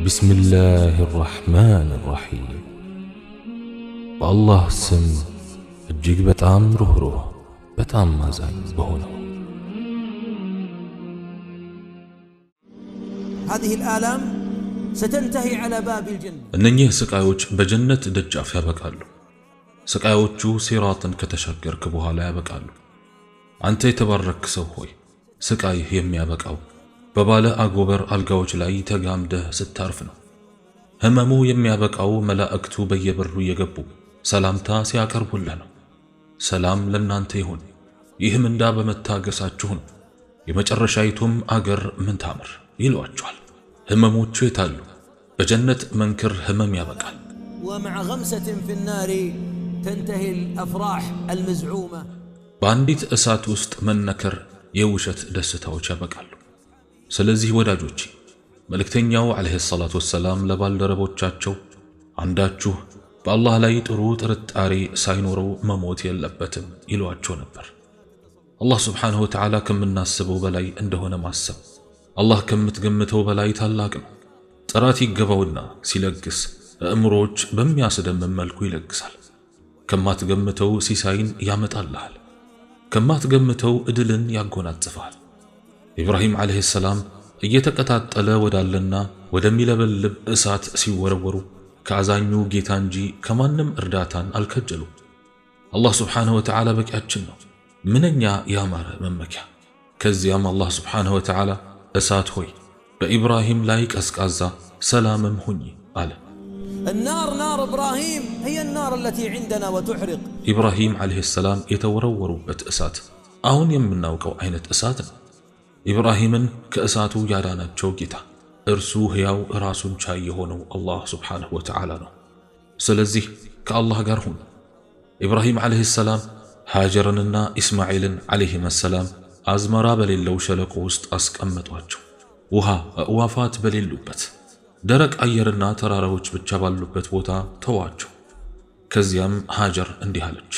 بسم الله الرحمن الرحيم بالله سم እጅግ በጣም ሩህሩህ በጣም አዛኝ በሆነው هذه الآلام ستنتهي على باب الجنة እነኚህ ስቃዮች በጀነት ደጃፍ ያበቃሉ። ስቃዮቹ ሲራጥን ከተሻገርክ በኋላ ያበቃሉ። አንተ የተባረክ ሰው ሆይ ስቃይህ የሚያበቃው በባለ አጎበር አልጋዎች ላይ ተጋምደህ ስታርፍ ነው። ህመሙ የሚያበቃው መላእክቱ በየበሩ እየገቡ ሰላምታ ሲያቀርቡልህ ነው። ሰላም ለናንተ ይሁን፣ ይህም እንዳ በመታገሳችሁ ነው። የመጨረሻይቱም አገር ምን ታምር ይሏቸዋል። ህመሞቹ የታሉ? በጀነት መንክር ህመም ያበቃል። ومع غمسة في النار تنتهي الأفراح المزعومة በአንዲት እሳት ውስጥ መነከር የውሸት ደስታዎች ያበቃሉ። ስለዚህ ወዳጆች መልእክተኛው አለይሂ ሰላቱ ወሰላም ለባልደረቦቻቸው አንዳችሁ በአላህ ላይ ጥሩ ጥርጣሬ ሳይኖረው መሞት የለበትም ይሏቸው ነበር። አላህ ሱብሓነሁ ወተዓላ ከምናስበው በላይ እንደሆነ ማሰብ አላህ ከምትገምተው በላይ ታላቅ ነው። ጥራት ይገባውና ሲለግስ አእምሮች በሚያስደምም መልኩ ይለግሳል። ከማትገምተው ሲሳይን ያመጣልሃል፣ ከማትገምተው እድልን ያጎናጽፋል። ኢብራሂም አለይሂ ሰላም እየተቀጣጠለ ወዳለና ወደሚለበልብ እሳት ሲወረወሩ ከአዛኙ ጌታ እንጂ ከማንም እርዳታን አልከጀሉ። አላህ ሱብሓነሁ ወተዓላ በቂያችን ነው፣ ምንኛ ያማረ መመኪያ። ከዚያም አላህ ሱብሓነሁ ወተዓላ እሳት ሆይ በኢብራሂም ላይ ቀዝቃዛ ሰላምም ሁኚ አለ። النار نار إبراهيم هي النار التي عندنا وتحرق ኢብራሂም አለይሂ ሰላም የተወረወሩበት እሳት አሁን የምናውቀው አይነት እሳት ነው። ኢብራሂምን ከእሳቱ ያዳናቸው ጌታ እርሱ ሕያው ራሱን ቻይ የሆነው አላህ ሱብሓነሁ ወተዓላ ነው። ስለዚህ ከአላህ ጋር ሁን። ኢብራሂም አለይሂ ሰላም ሃጀርንና ኢስማኤልን አለይሂም ሰላም አዝመራ በሌለው ሸለቆ ውስጥ አስቀመጧቸው። ውሃ አዕዋፋት በሌሉበት ደረቅ አየርና ተራራዎች ብቻ ባሉበት ቦታ ተዋቸው። ከዚያም ሃጀር እንዲህ አለች፣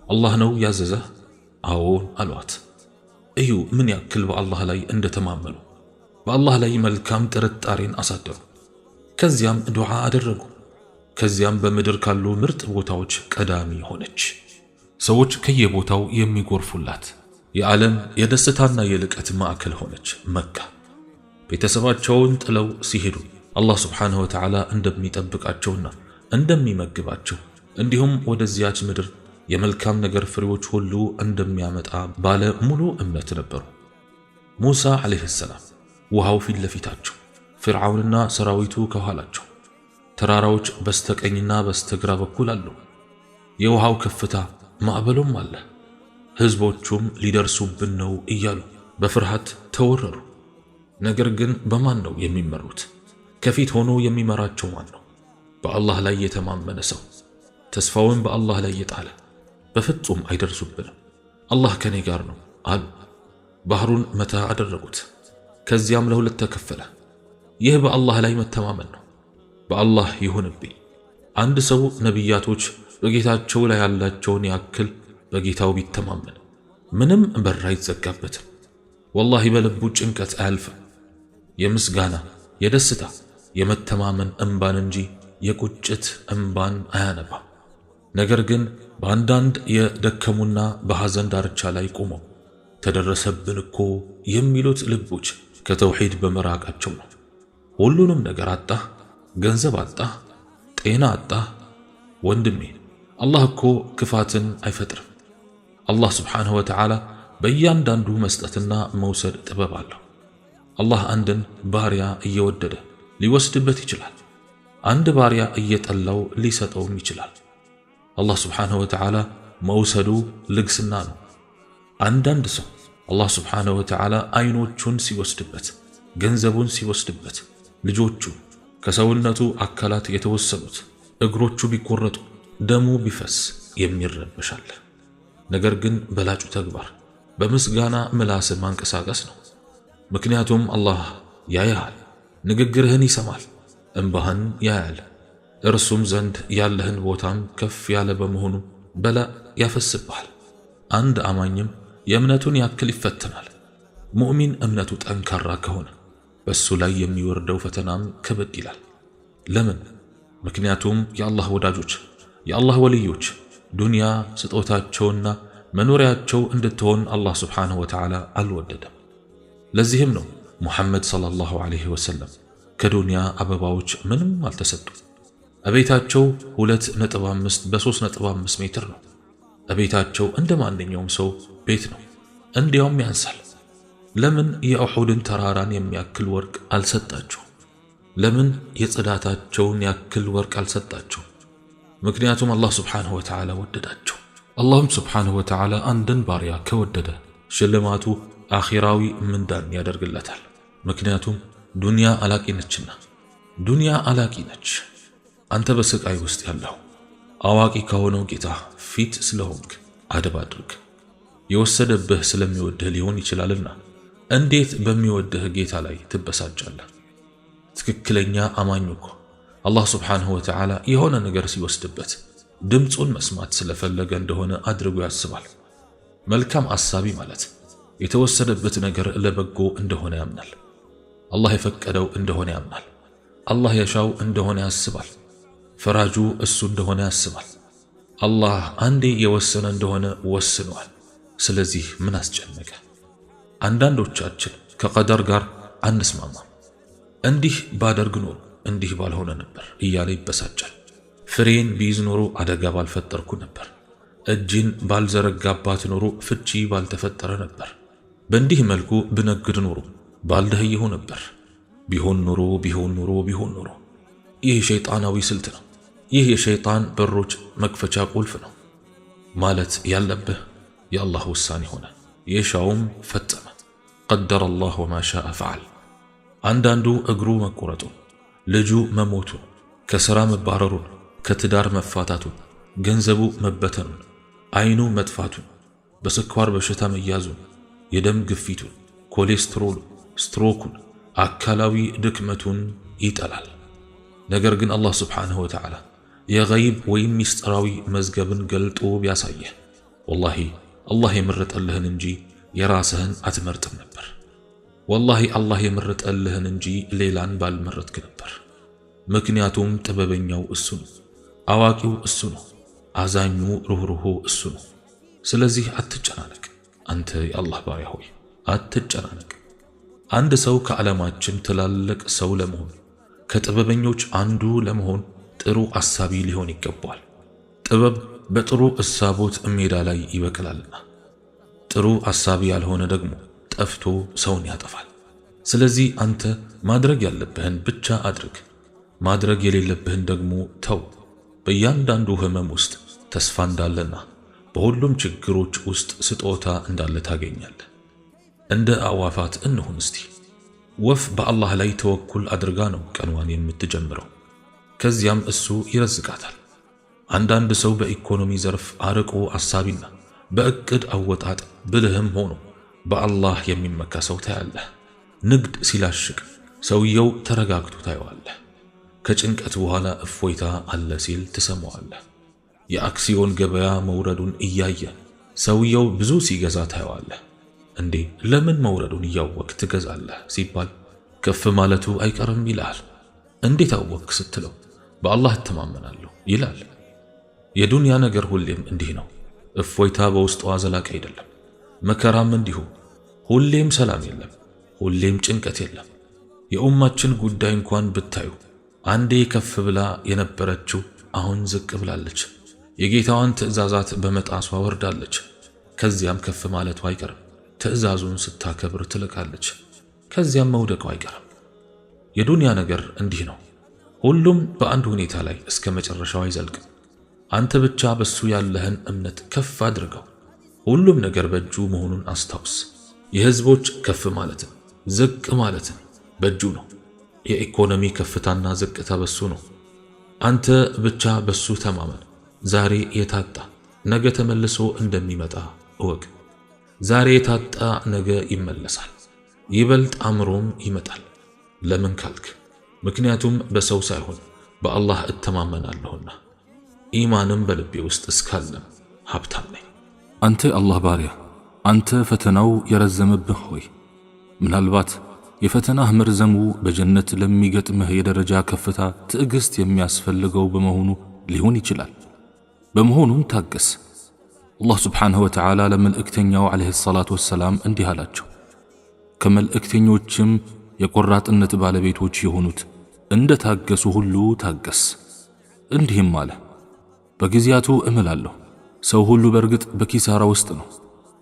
አላህ ነው ያዘዘህ? አዎን አሏት። እዩ ምን ያክል በአላህ ላይ እንደተማመኑ፣ በአላህ ላይ መልካም ጥርጣሬን አሳደሩ። ከዚያም ዱዓ አደረጉ። ከዚያም በምድር ካሉ ምርጥ ቦታዎች ቀዳሚ ሆነች። ሰዎች ከየቦታው የሚጎርፉላት የዓለም የደስታና የልቀት ማዕከል ሆነች መካ። ቤተሰባቸውን ጥለው ሲሄዱ አላህ ሱብሓነሁ ወተዓላ እንደሚጠብቃቸውና እንደሚመግባቸው እንዲሁም ወደዚያች ምድር የመልካም ነገር ፍሬዎች ሁሉ እንደሚያመጣ ባለ ሙሉ እምነት ነበሩ። ሙሳ አለይሂ ሰላም ውሃው ፊት ለፊታቸው፣ ፍርዓውንና ሰራዊቱ ከኋላቸው፣ ተራራዎች በስተቀኝና በስተግራ በኩል አሉ። የውሃው ከፍታ ማዕበሉም አለ። ህዝቦቹም ሊደርሱብን ነው እያሉ በፍርሃት ተወረሩ። ነገር ግን በማን ነው የሚመሩት? ከፊት ሆኖ የሚመራቸው ማን ነው? በአላህ ላይ የተማመነ ሰው፣ ተስፋውን በአላህ ላይ የጣለ በፍጹም አይደርሱብንም፣ አላህ ከኔ ጋር ነው አሉ። ባህሩን መታ አደረጉት። ከዚያም ለሁለት ተከፈለ። ይህ በአላህ ላይ መተማመን ነው። በአላህ ይሁንብኝ። አንድ ሰው ነቢያቶች በጌታቸው ላይ ያላቸውን ያክል በጌታው ቢተማመን ምንም በር አይዘጋበትም። ወላሂ በልቡ ጭንቀት አያልፍም። የምስጋና የደስታ የመተማመን እንባን እንጂ የቁጭት እንባን አያነባም። ነገር ግን በአንዳንድ የደከሙና በሐዘን ዳርቻ ላይ ቆመው ተደረሰብን እኮ የሚሉት ልቦች ከተውሂድ በመራቃቸው ነው። ሁሉንም ነገር አጣህ፣ ገንዘብ አጣህ፣ ጤና አጣህ። ወንድሜ አላህ እኮ ክፋትን አይፈጥርም። አላህ ሱብሓነሁ ወተዓላ በእያንዳንዱ መስጠትና መውሰድ ጥበብ አለው። አላህ አንድን ባሪያ እየወደደ ሊወስድበት ይችላል። አንድ ባሪያ እየጠላው ሊሰጠውም ይችላል። አላህ ሱብሓነሁ ወተዓላ መውሰዱ ልግስና ነው። አንዳንድ ሰው አላህ ሱብሓነሁ ወተዓላ አይኖቹን ሲወስድበት፣ ገንዘቡን ሲወስድበት፣ ልጆቹ ከሰውነቱ አካላት የተወሰኑት እግሮቹ ቢቆረጡ፣ ደሙ ቢፈስ የሚረበሻል። ነገር ግን በላጩ ተግባር በምስጋና ምላስን ማንቀሳቀስ ነው። ምክንያቱም አላህ ያያል፣ ንግግርህን ይሰማል፣ እንባህን ያያል። እርሱም ዘንድ ያለህን ቦታም ከፍ ያለ በመሆኑ በላ ያፈስብሃል። አንድ አማኝም የእምነቱን ያክል ይፈተናል። ሙእሚን እምነቱ ጠንካራ ከሆነ በሱ ላይ የሚወርደው ፈተናም ከበድ ይላል። ለምን? ምክንያቱም የአላህ ወዳጆች የአላህ ወልዮች ዱንያ ስጦታቸውና መኖሪያቸው እንድትሆን አላህ ሱብሓነሁ ወተዓላ አልወደደም። ለዚህም ነው ሙሐመድ ሰለላሁ ዐለይሂ ወሰለም ከዱንያ አበባዎች ምንም አልተሰጡም። እቤታቸው 2.5 በ3.5 ሜትር ነው። እቤታቸው እንደ ማንኛውም ሰው ቤት ነው፣ እንዲያውም ያንሳል። ለምን የኡሑድን ተራራን የሚያክል ወርቅ አልሰጣቸው? ለምን የጽዳታቸውን ያክል ወርቅ አልሰጣቸው? ምክንያቱም አላህ ሱብሓነሁ ወተዓላ ወደዳቸው። አላህም ሱብሓነሁ ወተዓላ አንድን ባሪያ ከወደደ ሽልማቱ አኺራዊ ምንዳን ያደርግለታል። ምክንያቱም ዱንያ አላቂ ነችና። ዱንያ አላቂ ነች። አንተ በስቃይ ውስጥ ያለው አዋቂ ከሆነው ጌታ ፊት ስለሆንክ አደብ አድርግ። የወሰደብህ ስለሚወድህ ሊሆን ይችላልና እንዴት በሚወድህ ጌታ ላይ ትበሳጫለህ? ትክክለኛ አማኝ እኮ አላህ ሱብሓነሁ ወተዓላ የሆነ ነገር ሲወስድበት ድምፁን መስማት ስለፈለገ እንደሆነ አድርጎ ያስባል። መልካም አሳቢ ማለት የተወሰደበት ነገር ለበጎ እንደሆነ ያምናል። አላህ የፈቀደው እንደሆነ ያምናል። አላህ የሻው እንደሆነ ያስባል። ፈራጁ እሱ እንደሆነ ያስባል። አላህ አንዴ የወሰነ እንደሆነ ወስኗል። ስለዚህ ምን አስጨነቀ? አንዳንዶቻችን ከቀደር ጋር አንስማማም። እንዲህ ባደርግ ኖሮ እንዲህ ባልሆነ ነበር እያለ ይበሳጫል። ፍሬን ቢይዝ ኖሮ አደጋ ባልፈጠርኩ ነበር፣ እጅን ባልዘረጋባት ኖሮ ፍቺ ባልተፈጠረ ነበር፣ በእንዲህ መልኩ ብነግድ ኖሮ ባልደህየሁ ነበር፣ ቢሆን ኖሮ። ይህ ሸይጣናዊ ስልት ነው። ይህ የሸይጣን በሮች መክፈቻ ቁልፍ ነው። ማለት ያለብህ የአላህ ውሳኔ ሆነ፣ የሻውም ፈጸመ። ቀደረ አላህ ወማ ሻአ ፈዓል። አንዳንዱ እግሩ መቆረጡን፣ ልጁ መሞቱን፣ ከሥራ መባረሩን፣ ከትዳር መፋታቱን፣ ገንዘቡ መበተኑን፣ አይኑ መጥፋቱን፣ በስኳር በሽታ መያዙን፣ የደም ግፊቱን፣ ኮሌስትሮል፣ ስትሮኩን፣ አካላዊ ድክመቱን ይጠላል። ነገር ግን አላህ ሱብሓነሁ ወተዓላ የገይብ ወይም ሚስጥራዊ መዝገብን ገልጦ ቢያሳየህ ወላሂ አላህ የመረጠልህን እንጂ የራስህን አትመርጥም ነበር። ወላሂ አላህ የመረጠልህን እንጂ ሌላን ባልመረጥክ ነበር። ምክንያቱም ጥበበኛው እሱ ነው፣ አዋቂው እሱ ነው፣ አዛኙ ሩህሩሁ እሱ ነው። ስለዚህ አትጨናነቅ። አንተ የአላህ ባሪያ ሆይ አትጨናነቅ። አንድ ሰው ከዓለማችን ትላልቅ ሰው ለመሆን ከጥበበኞች አንዱ ለመሆን ጥሩ አሳቢ ሊሆን ይገባል። ጥበብ በጥሩ እሳቦት ሜዳ ላይ ይበቅላልና፣ ጥሩ አሳቢ ያልሆነ ደግሞ ጠፍቶ ሰውን ያጠፋል። ስለዚህ አንተ ማድረግ ያለብህን ብቻ አድርግ፣ ማድረግ የሌለብህን ደግሞ ተው። በእያንዳንዱ ህመም ውስጥ ተስፋ እንዳለና በሁሉም ችግሮች ውስጥ ስጦታ እንዳለ ታገኛለህ። እንደ አዕዋፋት እንሁን እስቲ። ወፍ በአላህ ላይ ተወኩል አድርጋ ነው ቀንዋን የምትጀምረው፣ ከዚያም እሱ ይረዝቃታል። አንዳንድ ሰው በኢኮኖሚ ዘርፍ አርቆ አሳቢና በእቅድ አወጣጥ ብልህም ሆኖ በአላህ የሚመካ ሰው ታያለህ። ንግድ ሲላሽቅ ሰውየው ተረጋግቶ ታየዋለህ። ከጭንቀት በኋላ እፎይታ አለ ሲል ትሰማዋለህ። የአክሲዮን ገበያ መውረዱን እያየ ሰውየው ብዙ ሲገዛ ታየዋለህ። እንዴ ለምን መውረዱን እያወቅ ትገዛለህ ሲባል ከፍ ማለቱ አይቀርም ይላል። እንዴት አወቅ ስትለው በአላህ እተማመናለሁ ይላል። የዱንያ ነገር ሁሌም እንዲህ ነው። እፎይታ በውስጧ ዘላቂ አይደለም። መከራም እንዲሁ። ሁሌም ሰላም የለም፣ ሁሌም ጭንቀት የለም። የኡማችን ጉዳይ እንኳን ብታዩ አንዴ ከፍ ብላ የነበረችው አሁን ዝቅ ብላለች። የጌታዋን ትዕዛዛት በመጣሷ ወርዳለች። ከዚያም ከፍ ማለቱ አይቀርም። ትዕዛዙን ስታከብር ትልቃለች። ከዚያም መውደቁ አይቀርም። የዱንያ ነገር እንዲህ ነው። ሁሉም በአንድ ሁኔታ ላይ እስከ መጨረሻው አይዘልቅም። አንተ ብቻ በሱ ያለህን እምነት ከፍ አድርገው። ሁሉም ነገር በእጁ መሆኑን አስታውስ። የህዝቦች ከፍ ማለትን ዝቅ ማለትን በእጁ ነው። የኢኮኖሚ ከፍታና ዝቅታ በሱ ነው። አንተ ብቻ በሱ ተማመን። ዛሬ የታጣ ነገ ተመልሶ እንደሚመጣ እወቅ። ዛሬ የታጣ ነገ ይመለሳል፣ ይበልጥ አምሮም ይመጣል። ለምን ካልክ ምክንያቱም በሰው ሳይሆን በአላህ እተማመናለሁና ኢማንም በልቤ ውስጥ እስካለም ሀብታም ነኝ። አንተ አላህ ባሪያ፣ አንተ ፈተናው የረዘመብህ ሆይ ምናልባት የፈተናህ መርዘሙ በጀነት ለሚገጥምህ የደረጃ ከፍታ ትዕግስት የሚያስፈልገው በመሆኑ ሊሆን ይችላል። በመሆኑም ታገስ። አላህ ስብሓንሁ ወተዓላ ለመልእክተኛው ዓለይሂ ሰላቱ ወሰላም እንዲህ አላቸው፣ ከመልእክተኞችም የቆራጥነት ባለቤቶች የሆኑት እንደ ታገሱ ሁሉ ታገስ። እንዲህም አለ፣ በጊዜያቱ እምላለሁ ሰው ሁሉ በርግጥ በኪሳራ ውስጥ ነው።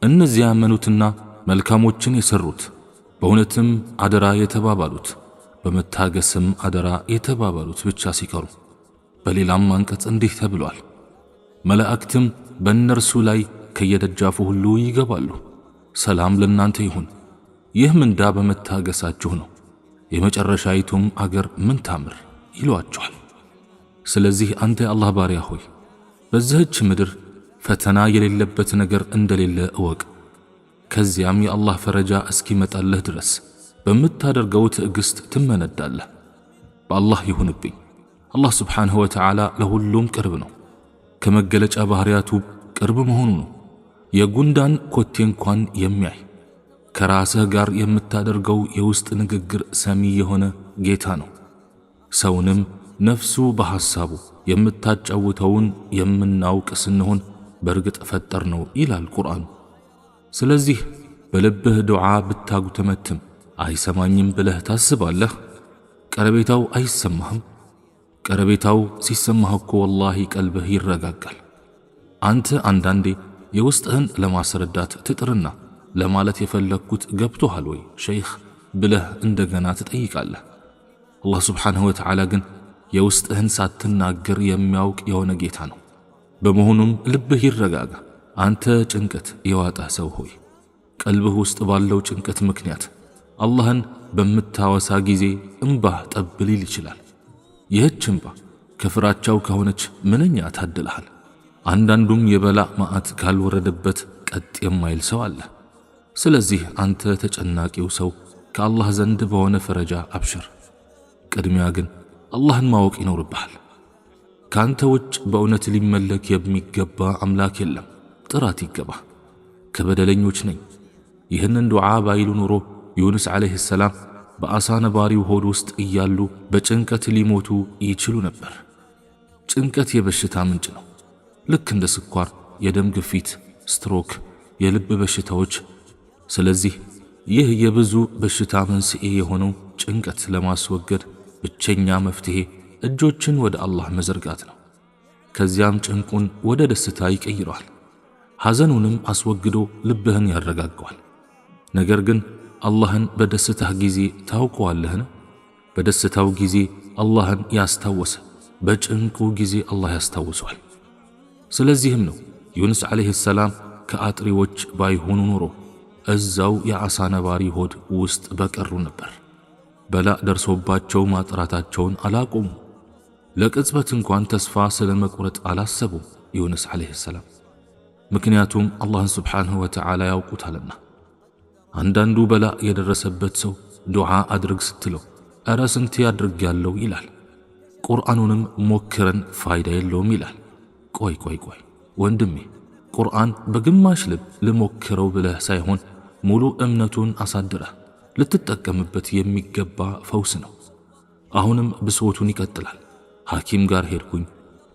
እነዚያ ያመኑትና መልካሞችን የሰሩት በእውነትም አደራ የተባባሉት በመታገስም አደራ የተባባሉት ብቻ ሲቀሩ። በሌላም አንቀጽ እንዲህ ተብሏል፣ መላእክትም በእነርሱ ላይ ከየደጃፉ ሁሉ ይገባሉ፣ ሰላም ለእናንተ ይሁን፣ ይህ ምንዳ በመታገሳችሁ ነው፣ የመጨረሻይቱም አገር ምን ታምር ይሏቸዋል። ስለዚህ አንተ የአላህ ባሪያ ሆይ በዚህች ምድር ፈተና የሌለበት ነገር እንደሌለ እወቅ። ከዚያም የአላህ ፈረጃ እስኪመጣልህ ድረስ በምታደርገው ትዕግስት ትመነዳለህ። በአላህ ይሁንብኝ፣ አላህ ስብሓንሁ ወተዓላ ለሁሉም ቅርብ ነው። ከመገለጫ ባህሪያቱ ቅርብ መሆኑ ነው። የጉንዳን ኮቴ እንኳን የሚያይ ከራስህ ጋር የምታደርገው የውስጥ ንግግር ሰሚ የሆነ ጌታ ነው። ሰውንም ነፍሱ በሐሳቡ የምታጫውተውን የምናውቅ ስንሆን በርግጥ ፈጠር ነው ይላል ቁርአኑ። ስለዚህ በልብህ ዱዓ ብታጉተመትም አይሰማኝም ብለህ ታስባለህ? ቀረቤታው አይሰማህም? ቀረቤታው ሲሰማህ እኮ ወላሂ ቀልብህ ይረጋጋል። አንተ አንዳንዴ የውስጥህን ለማስረዳት ትጥርና ለማለት የፈለግኩት ገብቶሃል ወይ ሸይኽ ብለህ እንደገና ትጠይቃለህ። አላህ ስብሓንሁ ወተዓላ ግን የውስጥህን ሳትናገር የሚያውቅ የሆነ ጌታ ነው። በመሆኑም ልብህ ይረጋጋ። አንተ ጭንቀት የዋጠህ ሰው ሆይ ቀልብህ ውስጥ ባለው ጭንቀት ምክንያት አላህን በምታወሳ ጊዜ እምባህ ጠብ ሊል ይችላል። ይህች እምባ ከፍራቻው ከሆነች ምንኛ ታድልሃል። አንዳንዱም የበላእ ማዕት ካልወረደበት ቀጥ የማይል ሰው አለ። ስለዚህ አንተ ተጨናቂው ሰው ከአላህ ዘንድ በሆነ ፈረጃ አብሽር። ቅድሚያ ግን አላህን ማወቅ ይኖርብሃል። ካንተ ውጭ በእውነት ሊመለክ የሚገባ አምላክ የለም። ጥራት ይገባ። ከበደለኞች ነኝ። ይህንን ዱዓ ባይሉ ኑሮ ዩኑስ ዓለይሂ ሰላም በአሳ ነባሪው ሆድ ውስጥ እያሉ በጭንቀት ሊሞቱ ይችሉ ነበር። ጭንቀት የበሽታ ምንጭ ነው። ልክ እንደ ስኳር፣ የደም ግፊት፣ ስትሮክ፣ የልብ በሽታዎች። ስለዚህ ይህ የብዙ በሽታ መንስኤ የሆነው ጭንቀት ለማስወገድ ብቸኛ መፍትሄ እጆችን ወደ አላህ መዘርጋት ነው። ከዚያም ጭንቁን ወደ ደስታ ይቀይረዋል። ሐዘኑንም አስወግዶ ልብህን ያረጋገዋል። ነገር ግን አላህን በደስታህ ጊዜ ታውቀዋለህን? በደስታው ጊዜ አላህን ያስታወሰ በጭንቁ ጊዜ አላህ ያስታውሰዋል። ስለዚህም ነው ዩኑስ ዓለይሂ ሰላም ከአጥሪዎች ባይሆኑ ኖሮ እዛው የዓሣ ነባሪ ሆድ ውስጥ በቀሩ ነበር። በላእ ደርሶባቸው ማጥራታቸውን አላቆሙ። ለቅጽበት እንኳን ተስፋ ስለመቁረጥ አላሰቡም ዩኑስ ዓለይሂ ሰላም። ምክንያቱም አላህን ስብሓንሁ ወተዓላ ያውቁታልና። አንዳንዱ በላእ የደረሰበት ሰው ዱዓ አድርግ ስትለው እረ ስንት ያድርግ ያለው ይላል። ቁርአኑንም ሞክረን ፋይዳ የለውም ይላል። ቆይ ወንድሜ፣ ቁርአን በግማሽ ልብ ልሞክረው ብለህ ሳይሆን ሙሉ እምነቱን አሳድረህ ልትጠቀምበት የሚገባ ፈውስ ነው። አሁንም ብሶቱን ይቀጥላል። ሐኪም ጋር ሄድኩኝ፣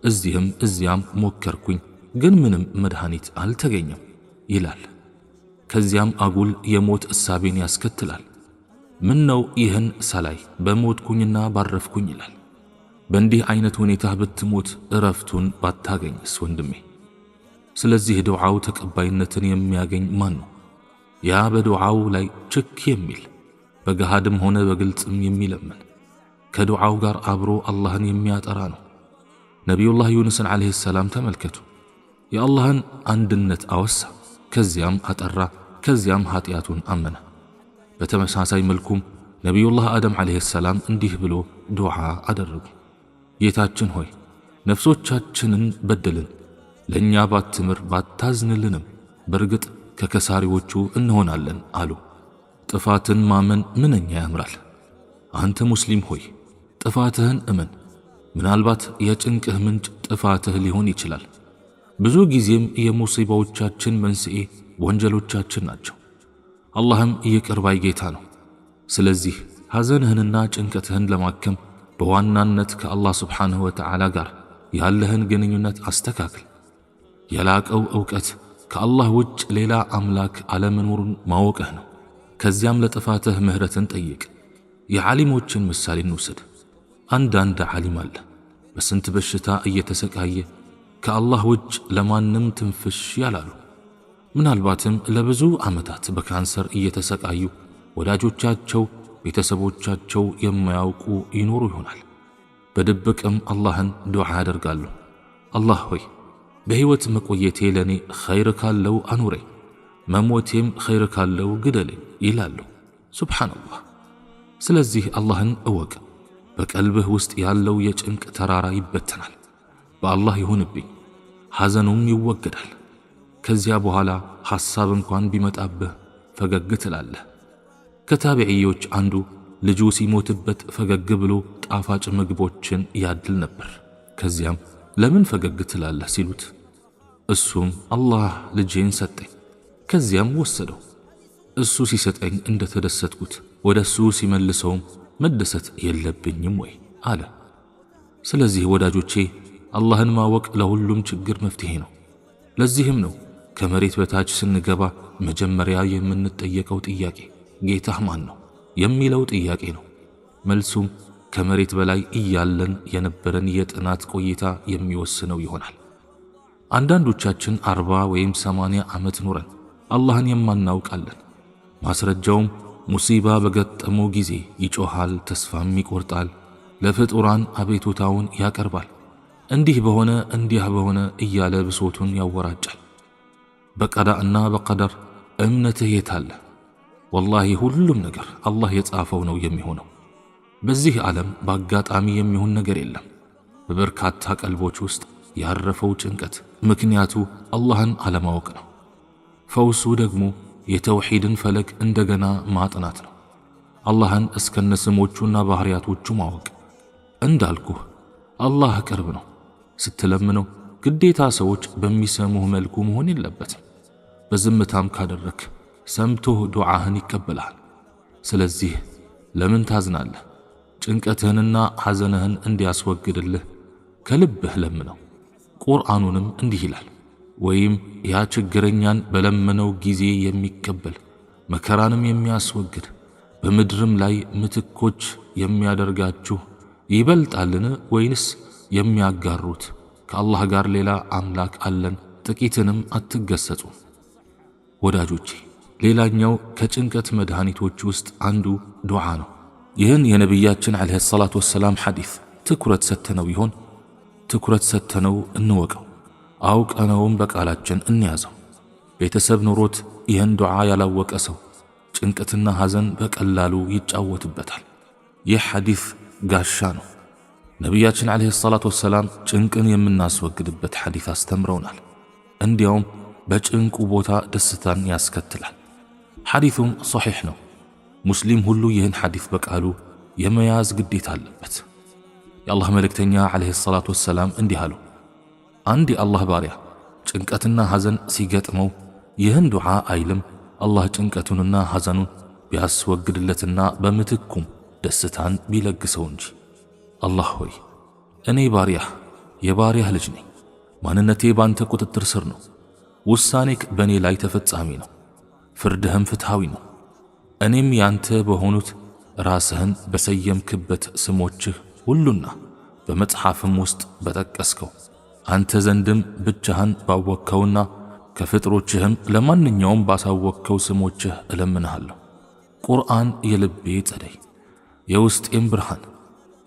እዚህም እዚያም ሞከርኩኝ፣ ግን ምንም መድኃኒት አልተገኘም ይላል። ከዚያም አጉል የሞት እሳቤን ያስከትላል። ምን ነው ይህን ሳላይ በሞትኩኝና ባረፍኩኝ ይላል። በእንዲህ አይነት ሁኔታ ብትሞት እረፍቱን ባታገኝስ ወንድሜ? ስለዚህ ዱዓው ተቀባይነትን የሚያገኝ ማን ነው? ያ በዱዓው ላይ ችክ የሚል በገሃድም ሆነ በግልጽም የሚለምን ከዱዓው ጋር አብሮ አላህን የሚያጠራ ነው። ነቢዩላህ ዩኑስን ዓለይሂ ሰላም ተመልከቱ። የአላህን አንድነት አወሳ፣ ከዚያም አጠራ፣ ከዚያም ኃጢአቱን አመነ። በተመሳሳይ መልኩም ነቢዩላህ አደም ዓለይሂ ሰላም እንዲህ ብሎ ዱዓ አደረጉ። ጌታችን ሆይ ነፍሶቻችንን በደልን፣ ለእኛ ባትምር ባታዝንልንም በርግጥ ከከሳሪዎቹ እንሆናለን አሉ። ጥፋትን ማመን ምንኛ ያምራል። አንተ ሙስሊም ሆይ ጥፋትህን እመን። ምናልባት የጭንቅህ ምንጭ ጥፋትህ ሊሆን ይችላል። ብዙ ጊዜም የሙሲባዎቻችን መንስኤ ወንጀሎቻችን ናቸው። አላህም ይቅር ባይ ጌታ ነው። ስለዚህ ሐዘንህንና ጭንቀትህን ለማከም በዋናነት ከአላህ ስብሓንሁ ወተዓላ ጋር ያለህን ግንኙነት አስተካክል። የላቀው ዕውቀት ከአላህ ውጭ ሌላ አምላክ አለመኖሩን ማወቅህ ነው። ከዚያም ለጥፋትህ ምህረትን ጠይቅ። የዓሊሞችን ምሳሌ እንውሰድ። አንዳንድ ዓሊም አለ በስንት በሽታ እየተሰቃየ ከአላህ ውጭ ለማንም ትንፍሽ ያላሉ። ምናልባትም ለብዙ ዓመታት በካንሰር እየተሰቃዩ ወዳጆቻቸው፣ ቤተሰቦቻቸው የማያውቁ ይኖሩ ይሆናል። በድብቅም አላህን ዱዓ ያደርጋሉ። አላህ ሆይ በሕይወት መቆየቴ ለኔ ኸይር ካለው አኑረኝ፣ መሞቴም ኸይር ካለው ግደለኝ ይላሉ። ሱብሓነላህ። ስለዚህ አላህን እወቅ። በቀልብህ ውስጥ ያለው የጭንቅ ተራራ ይበተናል። በአላህ ይሁንብኝ፣ ሐዘኑም ይወገዳል። ከዚያ በኋላ ሐሳብ እንኳን ቢመጣብህ ፈገግ ትላለህ። ከታቢዕዮች አንዱ ልጁ ሲሞትበት ፈገግ ብሎ ጣፋጭ ምግቦችን ያድል ነበር። ከዚያም ለምን ፈገግ ትላለህ ሲሉት እሱም አላህ ልጄን ሰጠኝ፣ ከዚያም ወሰደው። እሱ ሲሰጠኝ እንደተደሰትኩት ወደ እሱ ሲመልሰውም መደሰት የለብኝም ወይ አለ። ስለዚህ ወዳጆቼ አላህን ማወቅ ለሁሉም ችግር መፍትሄ ነው። ለዚህም ነው ከመሬት በታች ስንገባ መጀመሪያ የምንጠየቀው ጥያቄ ጌታህ ማን ነው የሚለው ጥያቄ ነው። መልሱም ከመሬት በላይ እያለን የነበረን የጥናት ቆይታ የሚወስነው ይሆናል። አንዳንዶቻችን 40 ወይም 80 ዓመት ኖረን አላህን የማናውቃለን። ማስረጃውም ሙሲባ በገጠመው ጊዜ ይጮሃል፣ ተስፋም ይቆርጣል፣ ለፍጡራን አቤቱታውን ያቀርባል። እንዲህ በሆነ እንዲያ በሆነ እያለ ብሶቱን ያወራጫል። በቀዳእና በቀደር እምነትህ የታለ? ወላሂ ሁሉም ነገር አላህ የጻፈው ነው የሚሆነው። በዚህ ዓለም በአጋጣሚ የሚሆን ነገር የለም። በበርካታ ቀልቦች ውስጥ ያረፈው ጭንቀት ምክንያቱ አላህን አለማወቅ ነው። ፈውሱ ደግሞ የተውሂድን ፈለግ እንደገና ማጥናት ነው። አላህን እስከነስሞቹና ባህሪያቶቹ ማወቅ። እንዳልኩህ አላህ ቅርብ ነው። ስትለምነው ግዴታ ሰዎች በሚሰሙህ መልኩ መሆን የለበትም። በዝምታም ካደረክ ሰምቶህ ዱዓህን ይቀበላል። ስለዚህ ለምን ታዝናለህ? ጭንቀትህንና ሐዘንህን እንዲያስወግድልህ ከልብህ ለምነው። ቁርአኑንም እንዲህ ይላል፣ ወይም ያ ችግረኛን በለመነው ጊዜ የሚቀበል መከራንም የሚያስወግድ በምድርም ላይ ምትኮች የሚያደርጋችሁ ይበልጣልን? ወይንስ የሚያጋሩት ከአላህ ጋር ሌላ አምላክ አለን? ጥቂትንም አትገሰጹ። ወዳጆቼ ሌላኛው ከጭንቀት መድኃኒቶች ውስጥ አንዱ ዱዓ ነው። ይህን የነቢያችን ዓለይሂ ሰላቱ ወሰላም ሐዲስ ትኩረት ሰጥተነው ይሆን? ትኩረት ሰጥተነው እንወቀው፣ አውቀነውም በቃላችን እንያዘው። ቤተሰብ ኖሮት ይህን ዱዓ ያላወቀ ሰው ጭንቀትና ሐዘን በቀላሉ ይጫወትበታል። ይህ ሐዲስ ጋሻ ነው። ነቢያችን ዓለይሂ ሰላቱ ወሰላም ጭንቅን የምናስወግድበት ሐዲስ አስተምረውናል። እንዲያውም በጭንቁ ቦታ ደስታን ያስከትላል። ሐዲሱም ሶሒሕ ነው። ሙስሊም ሁሉ ይህን ሐዲስ በቃሉ የመያዝ ግዴታ አለበት። የአላህ መልእክተኛ ዓለይሂ ሰላቱ ወሰላም እንዲህ አሉ፣ አንድ የአላህ ባሪያ ጭንቀትና ሐዘን ሲገጥመው ይህን ዱዓ አይልም አላህ ጭንቀቱንና ሐዘኑን ቢያስወግድለትና በምትኩም ደስታን ቢለግሰው እንጂ። አላህ ሆይ እኔ ባሪያህ የባሪያህ ልጅ ነኝ። ማንነቴ ባንተ ቁጥጥር ስር ነው። ውሳኔክ በእኔ ላይ ተፈጻሚ ነው። ፍርድህም ፍትሃዊ ነው። እኔም ያንተ በሆኑት ራስህን በሰየምክበት ስሞችህ ሁሉና በመጽሐፍም ውስጥ በጠቀስከው አንተ ዘንድም ብቻህን ባወቅከውና ከፍጥሮችህም ለማንኛውም ባሳወቅከው ስሞችህ እለምንሃለሁ። ቁርአን የልቤ ጸደይ፣ የውስጤም ብርሃን፣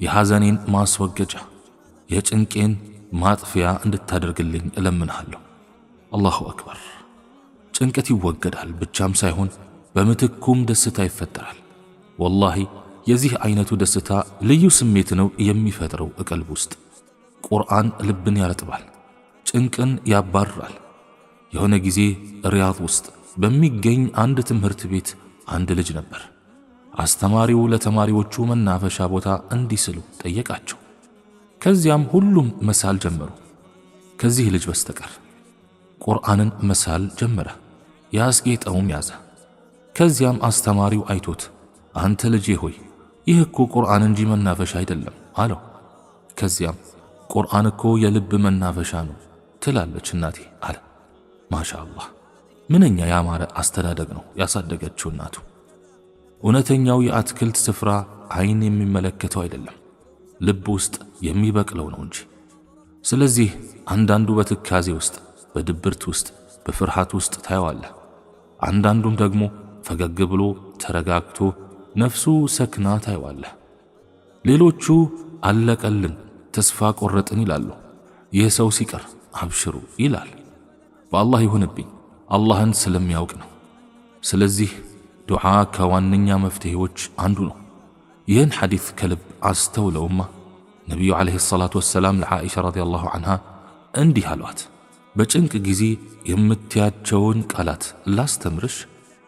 የሐዘኔን ማስወገጃ፣ የጭንቄን ማጥፊያ እንድታደርግልኝ እለምንሃለሁ። አላሁ አክበር። ጭንቀት ይወገዳል ብቻም ሳይሆን በምትኩም ደስታ ይፈጠራል። ወላሂ የዚህ አይነቱ ደስታ ልዩ ስሜት ነው የሚፈጥረው ቀልብ ውስጥ። ቁርአን ልብን ያረጥባል፣ ጭንቅን ያባርራል። የሆነ ጊዜ ሪያድ ውስጥ በሚገኝ አንድ ትምህርት ቤት አንድ ልጅ ነበር። አስተማሪው ለተማሪዎቹ መናፈሻ ቦታ እንዲስሉ ጠየቃቸው። ከዚያም ሁሉም መሳል ጀመሩ ከዚህ ልጅ በስተቀር። ቁርአንን መሳል ጀመረ፣ ያስጌጠውም ያዘ። ከዚያም አስተማሪው አይቶት አንተ ልጄ ሆይ ይህ እኮ ቁርአን እንጂ መናፈሻ አይደለም አለው። ከዚያም ቁርአን እኮ የልብ መናፈሻ ነው ትላለች እናቴ አለ። ማሻአላህ ምንኛ ያማረ አስተዳደግ ነው ያሳደገችው እናቱ። እውነተኛው የአትክልት ስፍራ አይን የሚመለከተው አይደለም፣ ልብ ውስጥ የሚበቅለው ነው እንጂ። ስለዚህ አንዳንዱ በትካዜ ውስጥ፣ በድብርት ውስጥ፣ በፍርሃት ውስጥ ታየዋለህ። አንዳንዱም ደግሞ ፈገግ ብሎ ተረጋግቶ ነፍሱ ሰክና ታየዋለህ። ሌሎቹ አለቀልን፣ ተስፋ ቆረጥን ይላሉ። ይህ ሰው ሲቀር አብሽሩ ይላል። በአላህ ይሁንብኝ አላህን ስለሚያውቅ ነው። ስለዚህ ዱዓ ከዋነኛ መፍትሄዎች አንዱ ነው። ይህን ሐዲስ ከልብ አስተውለውማ ነቢዩ ዓለይሂ ሰላቱ ወሰላም ለዓኢሻ ረዲየላሁ ዐንሃ እንዲህ አሏት፣ በጭንቅ ጊዜ የምትያቸውን ቃላት ላስተምርሽ?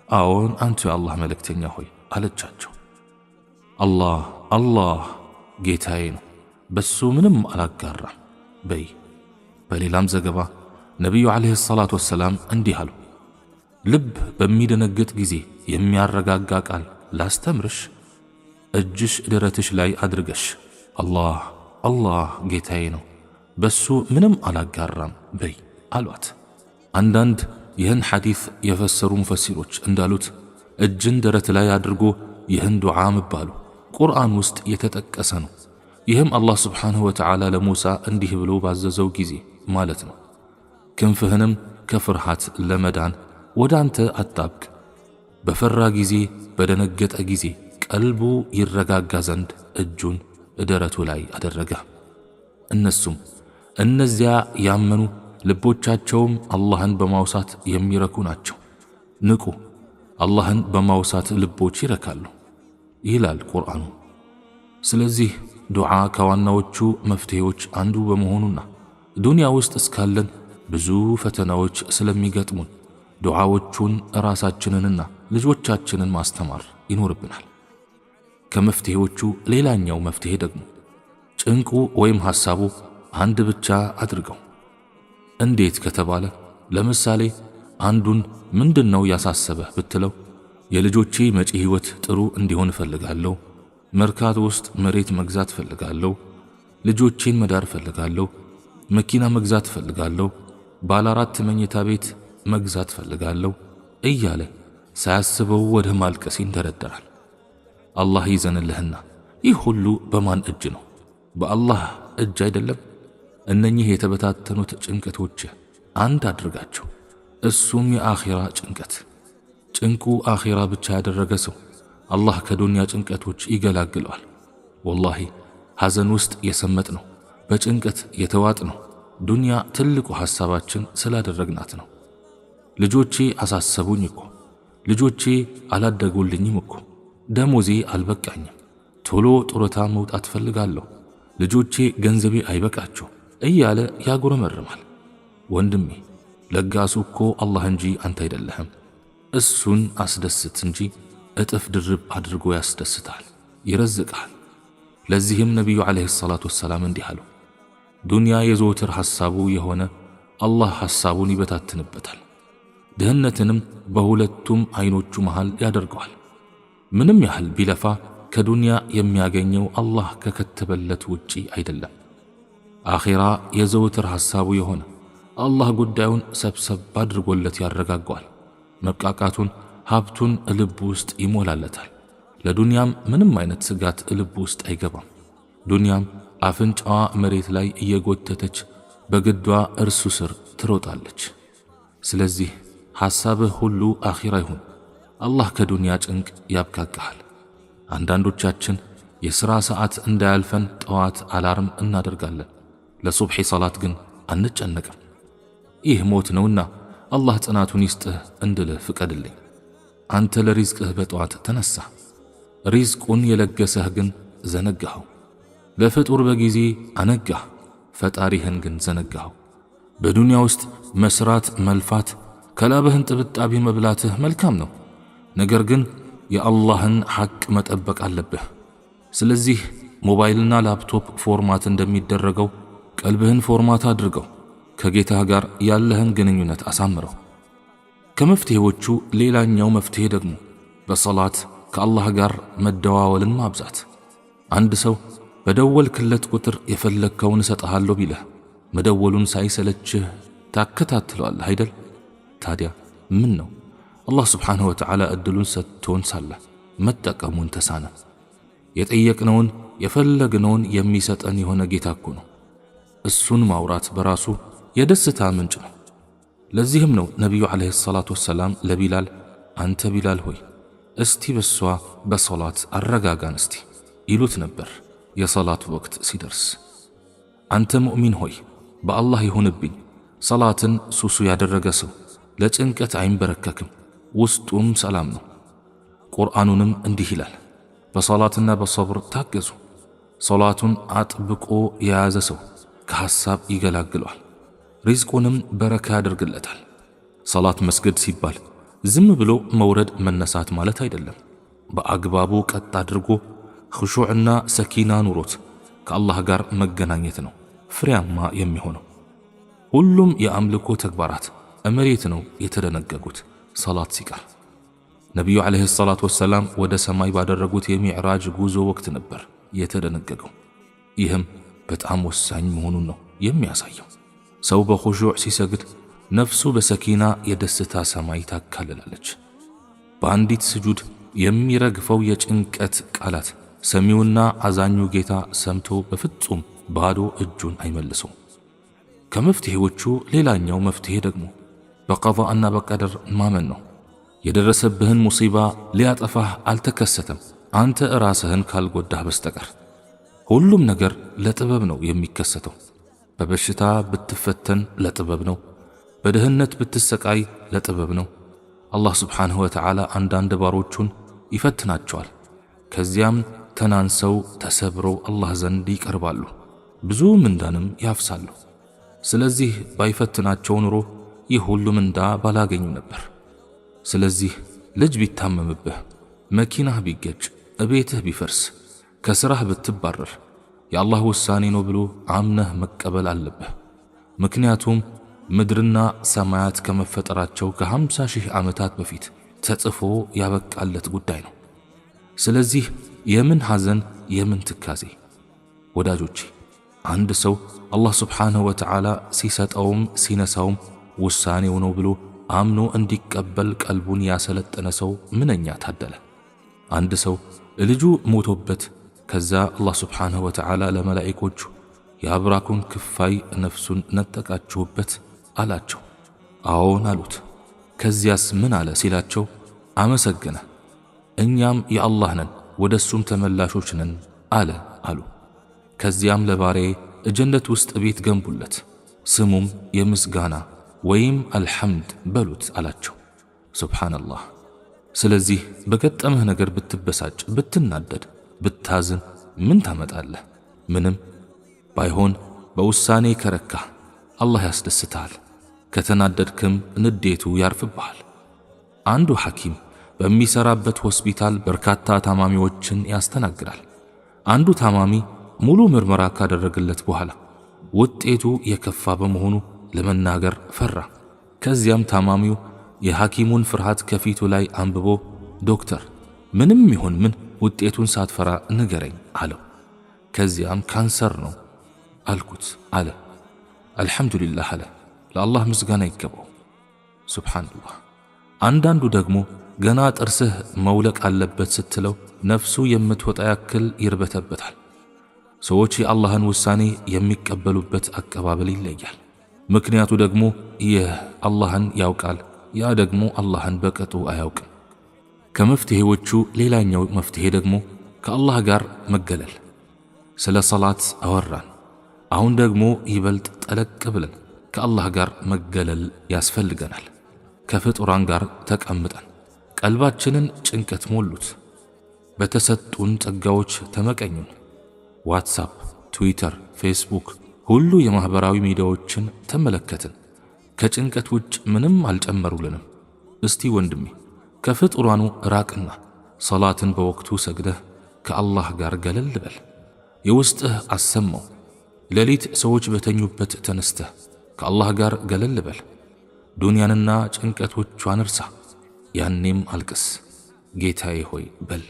አዎን አንቱ የአላህ መልእክተኛ ሆይ አለቻቸው። አላህ አላህ ጌታዬ ነው፣ በሱ ምንም አላጋራም በይ። በሌላም ዘገባ ነቢዩ ዓለይሂ ሰላቱ ወሰላም እንዲህ አሉ፣ ልብ በሚደነግጥ ጊዜ የሚያረጋጋ ቃል ላስተምርሽ? እጅሽ ደረትሽ ላይ አድርገሽ አላህ አላህ ጌታዬ ነው፣ በሱ ምንም አላጋራም በይ አሏት። አንዳንድ ይህን ሐዲስ የፈሰሩ ሙፈሲሮች እንዳሉት እጅን ደረት ላይ አድርጎ ይህን ዱዓ መባሉ ቁርአን ውስጥ የተጠቀሰ ነው። ይህም አላህ ስብሓንሁ ወተዓላ ለሙሳ እንዲህ ብሎ ባዘዘው ጊዜ ማለት ነው። ክንፍህንም ከፍርሃት ለመዳን ወደ አንተ አጣብቅ፣ በፈራ ጊዜ በደነገጠ ጊዜ ቀልቡ ይረጋጋ ዘንድ እጁን ደረቱ ላይ አደረገ። እነሱም እነዚያ ያመኑ ልቦቻቸውም አላህን በማውሳት የሚረኩ ናቸው። ንቁ፣ አላህን በማውሳት ልቦች ይረካሉ ይላል ቁርአኑ። ስለዚህ ዱዓ ከዋናዎቹ መፍትሄዎች አንዱ በመሆኑና ዱንያ ውስጥ እስካለን ብዙ ፈተናዎች ስለሚገጥሙን ዱዓዎቹን ራሳችንንና ልጆቻችንን ማስተማር ይኖርብናል። ከመፍትሄዎቹ ሌላኛው መፍትሄ ደግሞ ጭንቁ ወይም ሐሳቡ አንድ ብቻ አድርገው። እንዴት ከተባለ ለምሳሌ አንዱን ምንድነው ያሳሰበህ ብትለው የልጆቼ መጪ ህይወት ጥሩ እንዲሆን እፈልጋለሁ፣ መርካቶ ውስጥ መሬት መግዛት እፈልጋለሁ፣ ልጆቼን መዳር እፈልጋለሁ፣ መኪና መግዛት እፈልጋለሁ፣ ባለ 4 መኝታ ቤት መግዛት እፈልጋለሁ እያለ ሳያስበው ወደ ማልቀስ ይንደረደራል። አላህ ይዘንልህና ይህ ሁሉ በማን እጅ ነው? በአላህ እጅ አይደለም? እነኚህ የተበታተኑት ጭንቀቶች አንድ አድርጋቸው። እሱም የአኺራ ጭንቀት። ጭንቁ አኺራ ብቻ ያደረገ ሰው አላህ ከዱንያ ጭንቀቶች ይገላግለዋል። ወላሂ ሐዘን ውስጥ የሰመጥ ነው፣ በጭንቀት የተዋጥ ነው ዱንያ ትልቁ ሐሳባችን ስላደረግናት ነው። ልጆቼ አሳሰቡኝ እኮ፣ ልጆቼ አላደጉልኝም እኮ፣ ደሞዜ አልበቃኝም፣ ቶሎ ጡረታ መውጣት ፈልጋለሁ፣ ልጆቼ ገንዘቤ አይበቃቸው እያለ ያጉረመርማል። ወንድሜ ለጋሱ እኮ አላህ እንጂ አንተ አይደለህም። እሱን አስደስት እንጂ እጥፍ ድርብ አድርጎ ያስደስታል፣ ይረዝቃል። ለዚህም ነቢዩ ዓለይሂ ሰላቱ ወሰላም እንዲህ አሉ፣ ዱንያ የዘወትር ሐሳቡ የሆነ አላህ ሐሳቡን ይበታትንበታል፣ ድህነትንም በሁለቱም አይኖቹ መሃል ያደርገዋል። ምንም ያህል ቢለፋ ከዱንያ የሚያገኘው አላህ ከከተበለት ውጪ አይደለም። አኺራ የዘወትር ሐሳቡ የሆነ አላህ ጉዳዩን ሰብሰብ አድርጎለት ያረጋገዋል። መብቃቃቱን ሀብቱን ልብ ውስጥ ይሞላለታል። ለዱንያም ምንም አይነት ስጋት ልብ ውስጥ አይገባም። ዱንያም አፍንጫዋ መሬት ላይ እየጎተተች በግዷ እርሱ ስር ትሮጣለች። ስለዚህ ሐሳብህ ሁሉ አኺራ ይሁን። አላህ ከዱንያ ጭንቅ ያብቃቃሃል። አንዳንዶቻችን የሥራ ሰዓት እንዳያልፈን ጠዋት አላርም እናደርጋለን፣ ለሱብሒ ሰላት ግን አንጨነቅም። ይህ ሞት ነውና አላህ ጽናቱን ይስጥህ እንድልህ ፍቀድልኝ። አንተ ለሪዝቅህ በጠዋት ተነሳ፣ ሪዝቁን የለገሰህ ግን ዘነጋኸው። ለፍጡር በጊዜ አነጋህ፣ ፈጣሪህን ግን ዘነጋኸው። በዱንያ ውስጥ መስራት መልፋት፣ ከላብህን ጥብጣቢ መብላትህ መልካም ነው። ነገር ግን የአላህን ሐቅ መጠበቅ አለብህ። ስለዚህ ሞባይልና ላፕቶፕ ፎርማት እንደሚደረገው ቀልብህን ፎርማት አድርገው። ከጌታህ ጋር ያለህን ግንኙነት አሳምረው። ከመፍትሄዎቹ ሌላኛው መፍትሄ ደግሞ በሰላት ከአላህ ጋር መደዋወልን ማብዛት። አንድ ሰው በደወልክለት ቁጥር የፈለግከውን እሰጥሃለሁ ቢልህ መደወሉን ሳይሰለችህ ታከታትለዋለህ አይደል? ታዲያ ምን ነው አላህ ስብሓንሁ ወተዓላ እድሉን ሰጥቶን ሳለ መጠቀሙን ተሳነ? የጠየቅነውን የፈለግነውን የሚሰጠን የሆነ ጌታ እኮ ነው። እሱን ማውራት በራሱ የደስታ ምንጭ ነው። ለዚህም ነው ነቢዩ ዓለይሂ ሰላቱ ወሰላም ለቢላል አንተ ቢላል ሆይ እስቲ በሷ በሶላት አረጋጋን እስቲ ይሉት ነበር የሰላት ወቅት ሲደርስ። አንተ ሙእሚን ሆይ በአላህ ይሁንብኝ፣ ሰላትን ሱሱ ያደረገ ሰው ለጭንቀት አይንበረከክም፣ ውስጡም ሰላም ነው። ቁርአኑንም እንዲህ ይላል፣ በሰላትና በሰብር ታገዙ። ሰላቱን አጥብቆ የያዘ ሰው ከሐሳብ ይገላግለዋል፣ ሪዝቁንም በረካ ያደርግለታል። ሰላት መስገድ ሲባል ዝም ብሎ መውረድ መነሳት ማለት አይደለም። በአግባቡ ቀጥ አድርጎ ኹሹዕና ሰኪና ኑሮት ከአላህ ጋር መገናኘት ነው ፍሬያማ የሚሆነው። ሁሉም የአምልኮ ተግባራት መሬት ነው የተደነገጉት ሰላት ሲቀር። ነቢዩ ዓለይሂ ሰላቱ ወሰላም ወደ ሰማይ ባደረጉት የሚዕራጅ ጉዞ ወቅት ነበር የተደነገገው። ይህም በጣም ወሳኝ መሆኑን ነው የሚያሳየው። ሰው በኹሹዕ ሲሰግድ ነፍሱ በሰኪና የደስታ ሰማይ ታካልላለች። በአንዲት ስጁድ የሚረግፈው የጭንቀት ቃላት ሰሚውና አዛኙ ጌታ ሰምቶ በፍጹም ባዶ እጁን አይመልሰው። ከመፍትሄዎቹ ሌላኛው መፍትሄ ደግሞ በቀዷእና በቀደር ማመን ነው። የደረሰብህን ሙሲባ ሊያጠፋህ አልተከሰተም አንተ ራስህን ካልጎዳህ በስተቀር። ሁሉም ነገር ለጥበብ ነው የሚከሰተው። በበሽታ ብትፈተን ለጥበብ ነው። በድህነት ብትሰቃይ ለጥበብ ነው። አላህ ስብሓንሁ ወተዓላ አንዳንድ ባሮቹን ይፈትናቸዋል። ከዚያም ተናንሰው ተሰብረው አላህ ዘንድ ይቀርባሉ፣ ብዙ ምንዳንም ያፍሳሉ። ስለዚህ ባይፈትናቸው ኑሮ ይህ ሁሉ ምንዳ ባላገኙ ነበር። ስለዚህ ልጅ ቢታመምብህ፣ መኪናህ ቢገጭ፣ እቤትህ ቢፈርስ፣ ከስራህ ብትባረር የአላህ ውሳኔ ነው ብሎ አምነህ መቀበል አለብህ። ምክንያቱም ምድርና ሰማያት ከመፈጠራቸው ከ50,000 ዓመታት በፊት ተጽፎ ያበቃለት ጉዳይ ነው። ስለዚህ የምን ሐዘን የምን ትካዜ? ወዳጆቼ አንድ ሰው አላህ ስብሓንሁ ወተዓላ ሲሰጠውም ሲነሳውም ውሳኔው ነው ብሎ አምኖ እንዲቀበል ቀልቡን ያሰለጠነ ሰው ምንኛ ታደለ። አንድ ሰው ልጁ ሞቶበት ከዛ አላህ ስብሓንሁ ወተዓላ ለመላኢኮቹ የአብራኩን ክፋይ ነፍሱን ነጠቃችሁበት አላቸው። አዎን አሉት። ከዚያስ ምን አለ ሲላቸው አመሰገነ፣ እኛም የአላህ ነን ወደ እሱም ተመላሾች ነን አለ አሉ። ከዚያም ለባሪያዬ ጀነት ውስጥ ቤት ገንቡለት፣ ስሙም የምስጋና ወይም አልሐምድ በሉት አላቸው። ሱብሓነላህ። ስለዚህ በገጠመህ ነገር ብትበሳጭ፣ ብትናደድ፣ ብታዝን ምን ታመጣለህ? ምንም። ባይሆን በውሳኔ ከረካህ አላህ ያስደስትሃል፣ ከተናደድክም ንዴቱ ያርፍብሃል። አንዱ ሐኪም በሚሰራበት ሆስፒታል በርካታ ታማሚዎችን ያስተናግዳል። አንዱ ታማሚ ሙሉ ምርመራ ካደረገለት በኋላ ውጤቱ የከፋ በመሆኑ ለመናገር ፈራ። ከዚያም ታማሚው የሐኪሙን ፍርሃት ከፊቱ ላይ አንብቦ ዶክተር ምንም ይሁን ምን ውጤቱን ሳትፈራ ንገረኝ አለው። ከዚያም ካንሰር ነው አልኩት አለ። አልሐምዱሊላህ አለ። ለአላህ ምስጋና ይገባው። ሱብሓነላህ። አንዳንዱ ደግሞ ገና ጥርስህ መውለቅ አለበት ስትለው ነፍሱ የምትወጣ ያክል ይርበተበታል። ሰዎች የአላህን ውሳኔ የሚቀበሉበት አቀባበል ይለያል። ምክንያቱ ደግሞ ይህ አላህን ያውቃል፣ ያ ደግሞ አላህን በቅጡ አያውቅም። ከመፍትሄዎቹ ሌላኛው መፍትሄ ደግሞ ከአላህ ጋር መገለል። ስለ ሰላት አወራን። አሁን ደግሞ ይበልጥ ጠለቅ ብለን ከአላህ ጋር መገለል ያስፈልገናል። ከፍጡራን ጋር ተቀምጠን ቀልባችንን ጭንቀት ሞሉት። በተሰጡን ጸጋዎች ተመቀኙን። ዋትሳፕ፣ ትዊተር፣ ፌስቡክ ሁሉ የማህበራዊ ሚዲያዎችን ተመለከትን። ከጭንቀት ውጭ ምንም አልጨመሩልንም። እስቲ ወንድሜ ከፍጡራኑ ራቅና ሰላትን በወቅቱ ሰግደህ ከአላህ ጋር ገለል በል። የውስጥህ አሰማው። ሌሊት ሰዎች በተኙበት ተነስተህ ከአላህ ጋር ገለል በል። ዱንያንና ጭንቀቶቿን እርሳ። ያኔም አልቅስ። ጌታዬ ሆይ በል።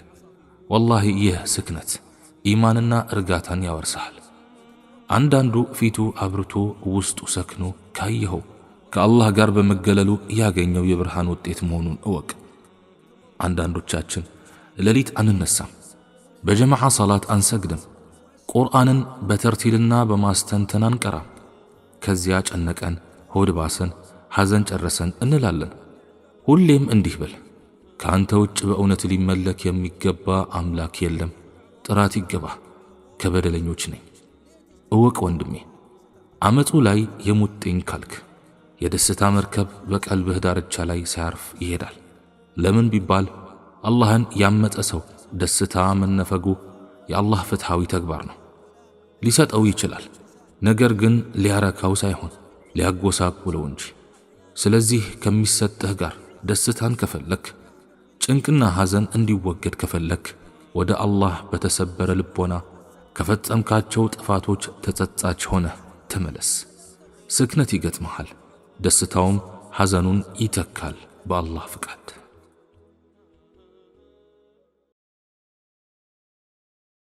ወላሂ ይህ ስክነት ኢማንና እርጋታን ያወርሳል። አንዳንዱ ፊቱ አብርቶ ውስጡ ሰክኖ ካየኸው ከአላህ ጋር በመገለሉ ያገኘው የብርሃን ውጤት መሆኑን እወቅ። አንዳንዶቻችን ሌሊት አንነሳም፣ በጀማዓ ሰላት አንሰግድም፣ ቁርአንን በተርቲልና በማስተንተን አንቀራም። ከዚያ ጨነቀን፣ ሆድ ባሰን፣ ሐዘን ጨረሰን እንላለን። ሁሌም እንዲህ በል፣ ከአንተ ውጭ በእውነት ሊመለክ የሚገባ አምላክ የለም፣ ጥራት ይገባ፣ ከበደለኞች ነኝ። እወቅ ወንድሜ፣ አመፁ ላይ የሙጥኝ ካልክ የደስታ መርከብ በቀልብህ ዳርቻ ላይ ሳያርፍ ይሄዳል። ለምን ቢባል አላህን ያመፀ ሰው ደስታ መነፈጉ የአላህ ፍትሃዊ ተግባር ነው። ሊሰጠው ይችላል፣ ነገር ግን ሊያረካው ሳይሆን ሊያጎሳቁለው እንጂ። ስለዚህ ከሚሰጥህ ጋር ደስታን ከፈለክ፣ ጭንቅና ሐዘን እንዲወገድ ከፈለክ ወደ አላህ በተሰበረ ልቦና ከፈጸምካቸው ጥፋቶች ተጸጻች ሆነህ ተመለስ። ስክነት ይገጥመሃል፣ ደስታውም ሐዘኑን ይተካል በአላህ ፍቃድ።